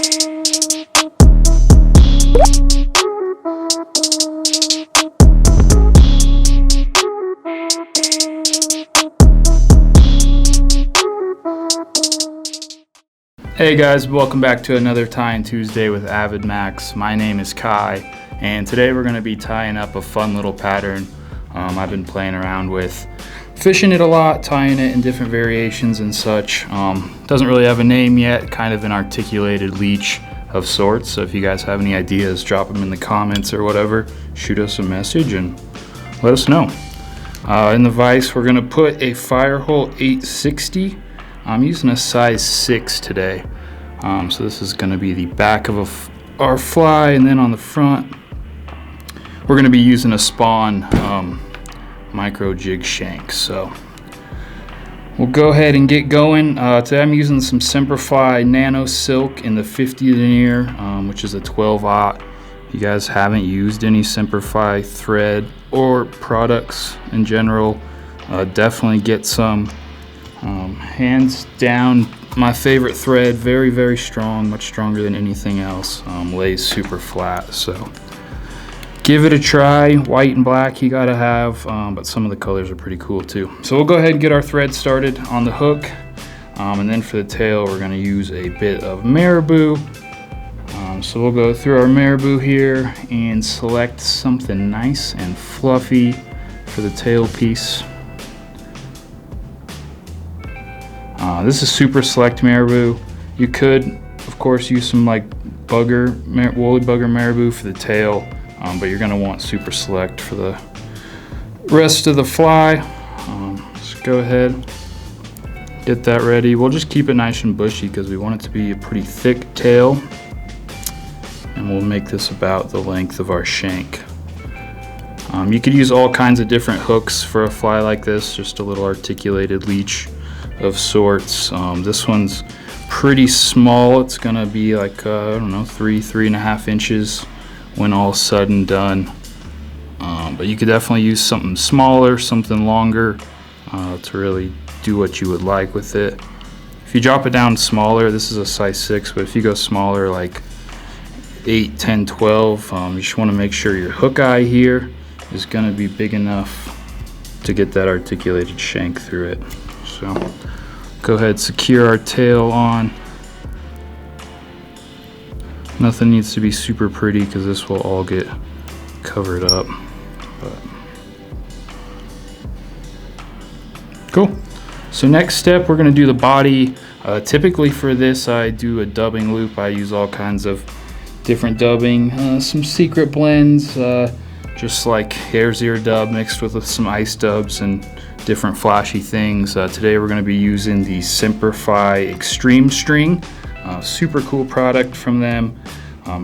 Hey guys, welcome back to another Tying Tuesday with AvidMax. My name is Kaie, and today we're going to be tying up a fun little pattern I've been playing around with. Fishing it a lot, tying it in different variations and such. Doesn't really have a name yet, kind of an articulated leech of sorts. So if you guys have any ideas, drop them in the comments or whatever. Shoot us a message and let us know. In the vise, we're going to put a Firehole 860. I'm using a size 6 today. So this is going to be the back of our fly, and then on the front we're going to be using a Spawn Micro Jig Shank. So we'll go ahead and get going. Today I'm using some Simplify Nano Silk in the 50 denier, which is a 12/0. If you guys haven't used any Simplify thread or products in general, definitely get some. Hands down my favorite thread, very strong, much stronger than anything else. Lays super flat, so give it a try. White and black you gotta have, but some of the colors are pretty cool too. So we'll go ahead and get our thread started on the hook, and then for the tail we're going to use a bit of marabou. So we'll go through our marabou here and select something nice and fluffy for the tail piece. This is super select marabou. You could, of course, use some like woolly bugger marabou for the tail, but you're gonna want super select for the rest of the fly. Let's go ahead, get that ready. We'll just keep it nice and bushy because we want it to be a pretty thick tail, and we'll make this about the length of our shank. You could use all kinds of different hooks for a fly like this, just a little articulated leech of sorts. This one's pretty small. It's gonna be like I don't know, 3.5 inches when all said and done, but you could definitely use something smaller, something longer, to really do what you would like with it. If you drop it down smaller, this is a size 6, but if you go smaller like 8, 10, 12, you just want to make sure your hook eye here is gonna be big enough to get that articulated shank through it. So go ahead, secure our tail on. Nothing needs to be super pretty because this will all get covered up. But cool. So next step, we're going to do the body. Typically for this, I do a dubbing loop. I use all kinds of different dubbing, some secret blends, just like hare's ear dub mixed with some ice dubs and different flashy things. Today we're going to be using the Simplify Extreme String. Super cool product from them.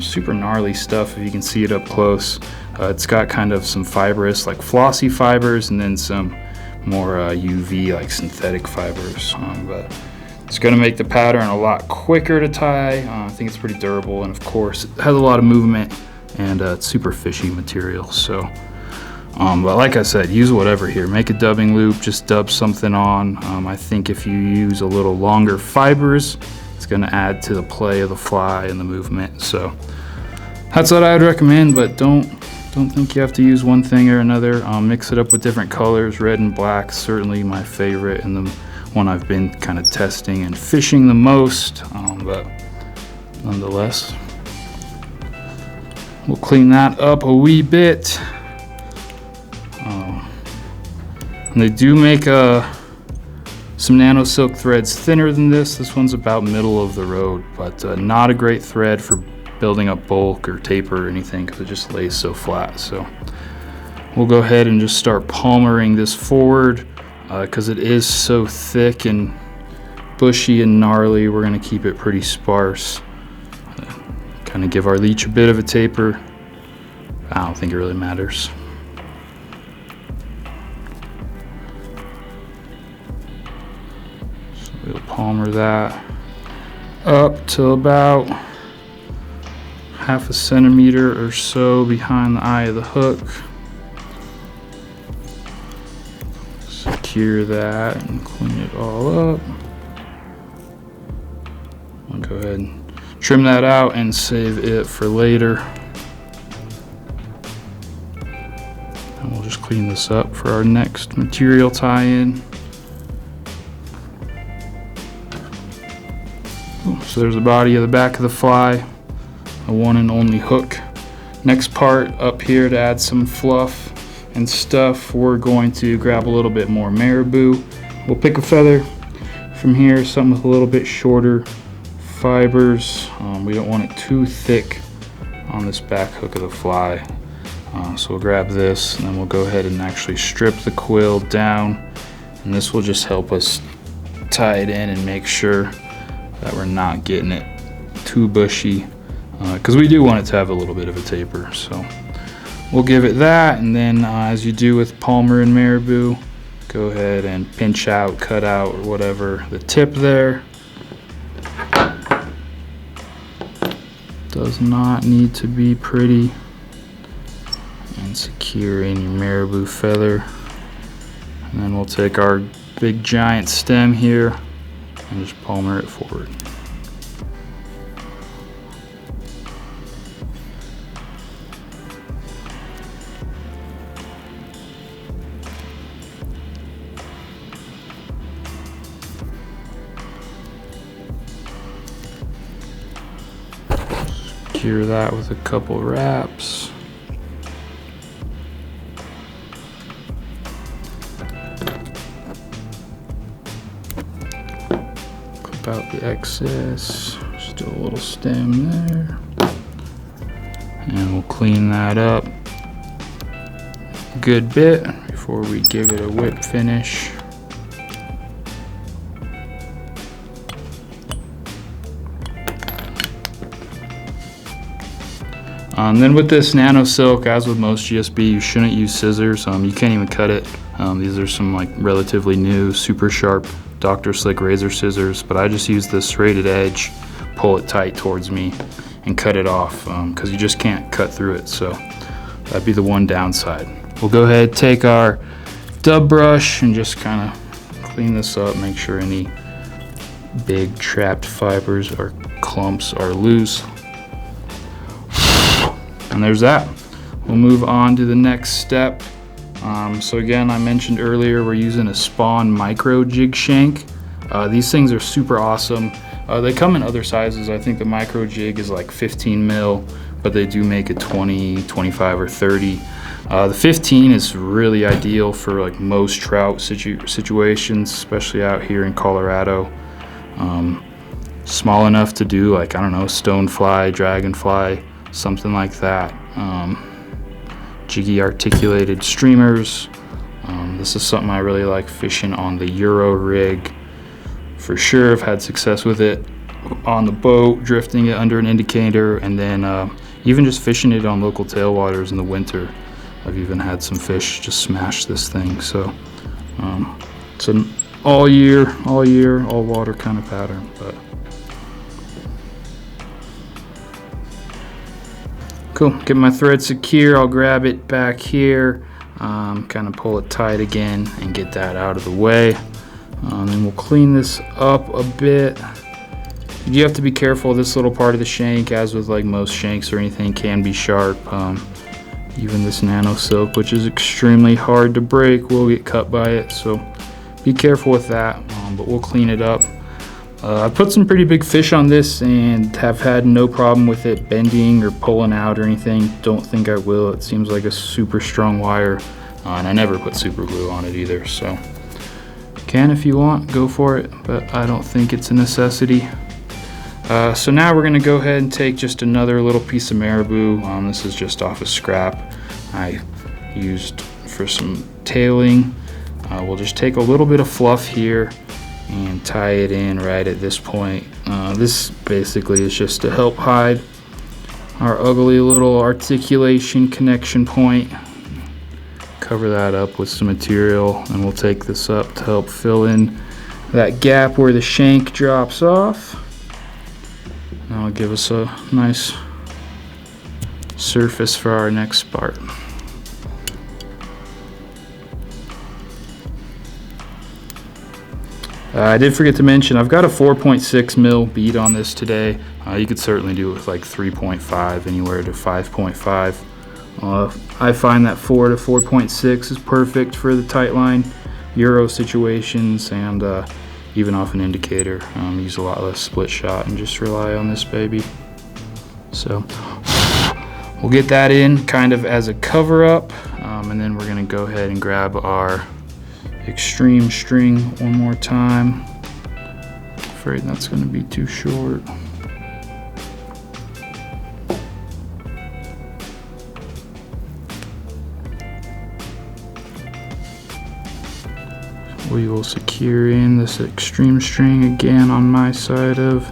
Super gnarly stuff if you can see it up close. It's got kind of some fibrous, like flossy fibers, and then some more UV, like synthetic fibers. But it's going to make the pattern a lot quicker to tie. I think it's pretty durable, and of course it has a lot of movement, and it's super fishy material. So but like I said, use whatever here. Make a dubbing loop, just dub something on. I think if you use a little longer fibers, it's going to add to the play of the fly and the movement. So that's what I would recommend, but don't think you have to use one thing or another. Mix it up with different colors. Red and black, certainly my favorite and the one I've been kind of testing and fishing the most, but nonetheless, we'll clean that up a wee bit. And they do make some nano silk threads thinner than this. This one's about middle of the road, but not a great thread for building up bulk or taper or anything because it just lays so flat. So we'll go ahead and just start palmering this forward because it is so thick and bushy and gnarly. We're going to keep it pretty sparse. Kind of give our leech a bit of a taper. I don't think it really matters. We'll palmer that up to about 1/2 centimeter or so behind the eye of the hook. Secure that and clean it all up. I'll go ahead and trim that out and save it for later. And we'll just clean this up for our next material tie-in. So there's the body of the back of the fly, a one and only hook. Next part up here to add some fluff and stuff, we're going to grab a little bit more marabou. We'll pick a feather from here, something with a little bit shorter fibers. We don't want it too thick on this back hook of the fly. So we'll grab this and then we'll go ahead and actually strip the quill down, and this will just help us tie it in and make sure that we're not getting it too bushy, because we do want it to have a little bit of a taper. So we'll give it that, and then as you do with palmer and marabou, go ahead and pinch out, cut out, or whatever the tip there. Does not need to be pretty. And secure in your marabou feather. And then we'll take our big giant stem here and just palmer it forward. Secure that with a couple wraps. Clip out the excess, still a little stem there. And we'll clean that up a good bit before we give it a whip finish. And then with this nano silk, as with most GSB, you shouldn't use scissors. You can't even cut it. These are some like relatively new, super sharp Dr. Slick razor scissors, but I just use this serrated edge, pull it tight towards me, and cut it off, because you just can't cut through it. So that'd be the one downside. We'll go ahead, take our dub brush, and just kind of clean this up, make sure any big trapped fibers or clumps are loose. And there's that. We'll move on to the next step. So again, I mentioned earlier, we're using a Spawn Micro Jig Shank. These things are super awesome. They come in other sizes. I think the Micro Jig is like 15 mil, but they do make it 20, 25, or 30. The 15 is really ideal for like most trout situations, especially out here in Colorado. Small enough to do like, I don't know, stonefly, dragonfly, something like that. Jiggy articulated streamers. This is something I really like fishing on the Euro rig. For sure, I've had success with it on the boat, drifting it under an indicator, and then even just fishing it on local tailwaters in the winter. I've even had some fish just smash this thing. So it's an all year, all water kind of pattern. But cool, get my thread secure, I'll grab it back here, kind of pull it tight again and get that out of the way. Then we'll clean this up a bit. You have to be careful, this little part of the shank, as with like most shanks or anything, can be sharp. Even this nano silk, which is extremely hard to break, will get cut by it, so be careful with that, but we'll clean it up. I put some pretty big fish on this and have had no problem with it bending or pulling out or anything. Don't think I will. It seems like a super strong wire, and I never put super glue on it either. So can, if you want, go for it, but I don't think it's a necessity. So now we're going to go ahead and take just another little piece of marabou. This is just off a scrap I used for some tailing. We'll just take a little bit of fluff here and tie it in right at this point. This basically is just to help hide our ugly little articulation connection point. Cover that up with some material, and we'll take this up to help fill in that gap where the shank drops off. That'll give us a nice surface for our next part. I did forget to mention I've got a 4.6 mil bead on this today. You could certainly do it with like 3.5, anywhere to 5.5. I find that 4 to 4.6 is perfect for the tight line Euro situations, and even off an indicator. Use a lot less split shot and just rely on this baby. So we'll get that in kind of as a cover up, and then we're gonna go ahead and grab our extreme string one more time. Afraid that's gonna be too short. We will secure in this extreme string again on my side of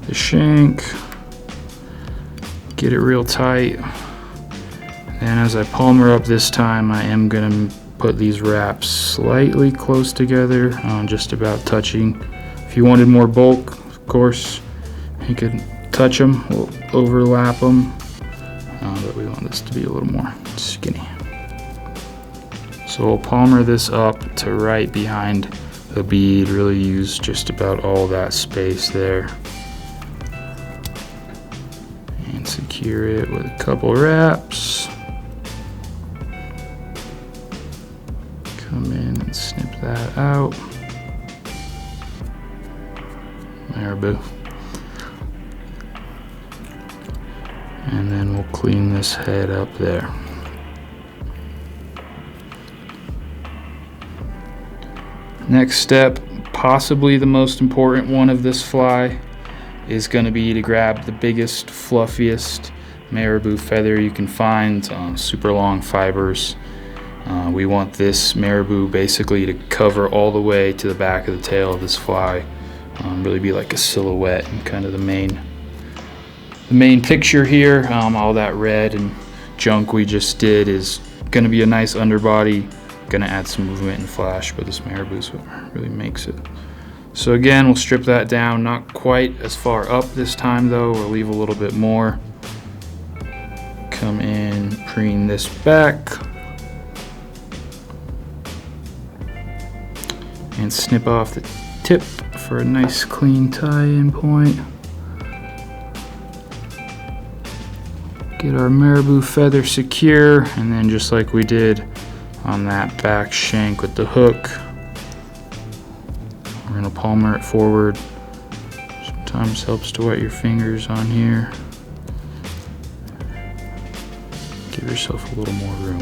the shank. Get it real tight. And as I palmer up this time, I am gonna put these wraps slightly close together, just about touching. If you wanted more bulk, of course, you could touch them, we'll overlap them, but we want this to be a little more skinny. So we'll palmer this up to right behind the bead, really use just about all that space there. And secure it with a couple wraps. Come in and snip that out. Marabou. And then we'll clean this head up there. Next step, possibly the most important one of this fly, is going to be to grab the biggest, fluffiest marabou feather you can find, super long fibers. We want this marabou basically to cover all the way to the back of the tail of this fly, really be like a silhouette, and kind of the main picture here. All that red and junk we just did is going to be a nice underbody. Gonna add some movement and flash, but this marabou is what really makes it. So again, we'll strip that down, not quite as far up this time though, we'll leave a little bit more. Come in, preen this back, and snip off the tip for a nice clean tie-in point. Get our marabou feather secure, and then just like we did on that back shank with the hook, we're going to palmer it forward. Sometimes helps to wet your fingers on here. Give yourself a little more room.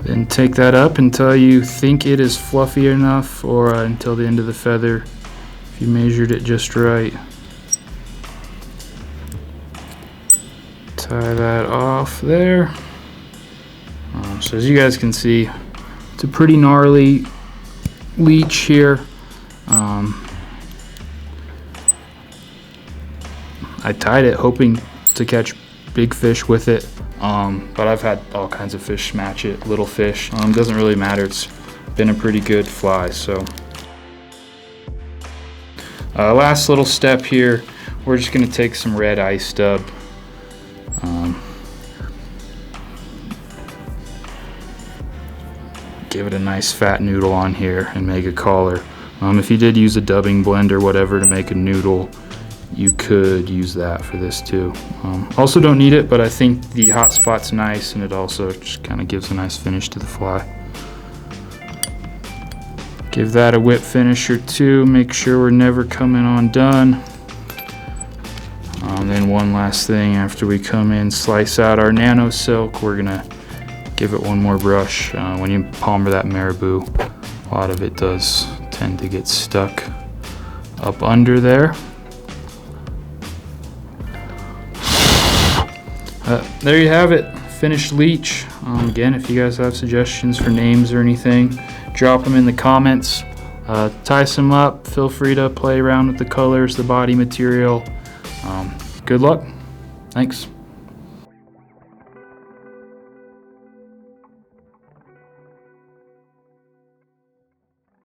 Then take that up until you think it is fluffy enough, or until the end of the feather. If you measured it just right. Tie that off there. So as you guys can see, it's a pretty gnarly leech here. I tied it hoping to catch big fish with it, but I've had all kinds of fish match it, little fish. Doesn't really matter, it's been a pretty good fly. So last little step here, we're just going to take some red ice stub, give it a nice fat noodle on here and make a collar. If you did use a dubbing blend or whatever to make a noodle, you could use that for this too. Also don't need it, but I think the hot spot's nice, and it also just kind of gives a nice finish to the fly. Give that a whip finish or two, make sure we're never coming undone. Then one last thing, after we come in, slice out our nano silk, we're gonna give it one more brush. When you palmer that marabou, a lot of it does tend to get stuck up under there. There you have it, finished leech. Again, if you guys have suggestions for names or anything, drop them in the comments. Tie some up, feel free to play around with the colors, the body material. Good luck. Thanks.